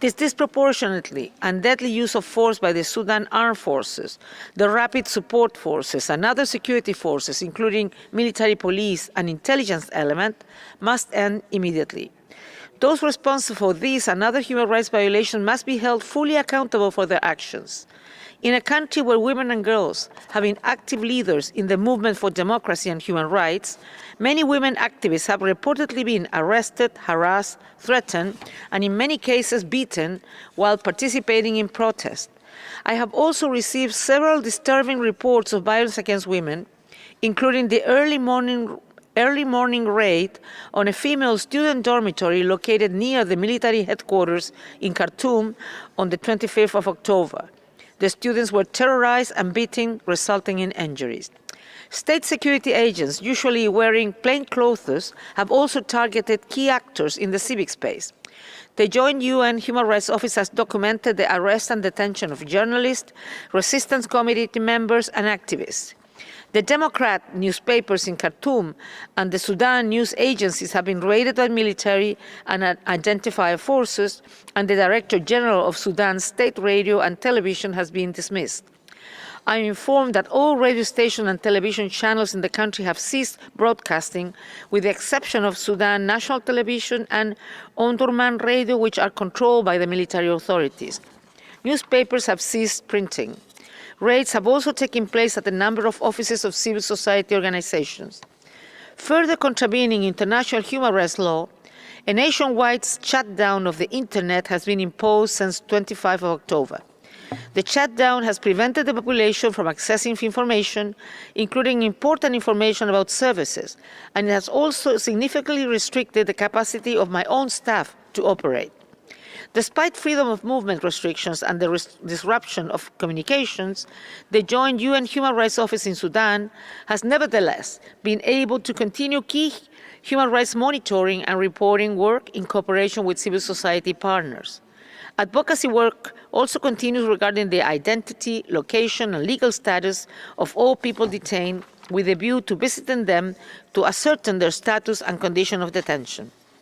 This disproportionately and deadly use of force by the Sudan Armed Forces, the Rapid Support Forces, and other security forces, including military police and intelligence element, must end immediately. Those responsible for these and other human rights violations must be held fully accountable for their actions. In a country where women and girls have been active leaders in the movement for democracy and human rights, many women activists have reportedly been arrested, harassed, threatened, and in many cases beaten while participating in protests. I have also received several disturbing reports of violence against women, including the early morning raid on a female student dormitory located near the military headquarters in Khartoum on the 25th of October. The students were terrorized and beaten, resulting in injuries. State security agents, usually wearing plain clothes, have also targeted key actors in the civic space. The Joint UN Human Rights Office has documented the arrest and detention of journalists, resistance committee members, and activists. The Democrat newspapers in Khartoum and the Sudan news agencies have been raided by military and identified forces, and the Director General of Sudan's state radio and television has been dismissed. I am informed that all radio stations and television channels in the country have ceased broadcasting, with the exception of Sudan National Television and Omdurman Radio, which are controlled by the military authorities. Newspapers have ceased printing. Raids have also taken place at a number of offices of civil society organizations. Further contravening international human rights law, a nationwide shutdown of the Internet has been imposed since 25 October. The shutdown has prevented the population from accessing information, including important information about services, and it has also significantly restricted the capacity of my own staff to operate. Despite freedom of movement restrictions and the disruption of communications, the Joint UN Human Rights Office in Sudan has nevertheless been able to continue key human rights monitoring and reporting work in cooperation with civil society partners. Advocacy work also continues regarding the identity, location, and legal status of all people detained, with a view to visiting them to ascertain their status and condition of detention.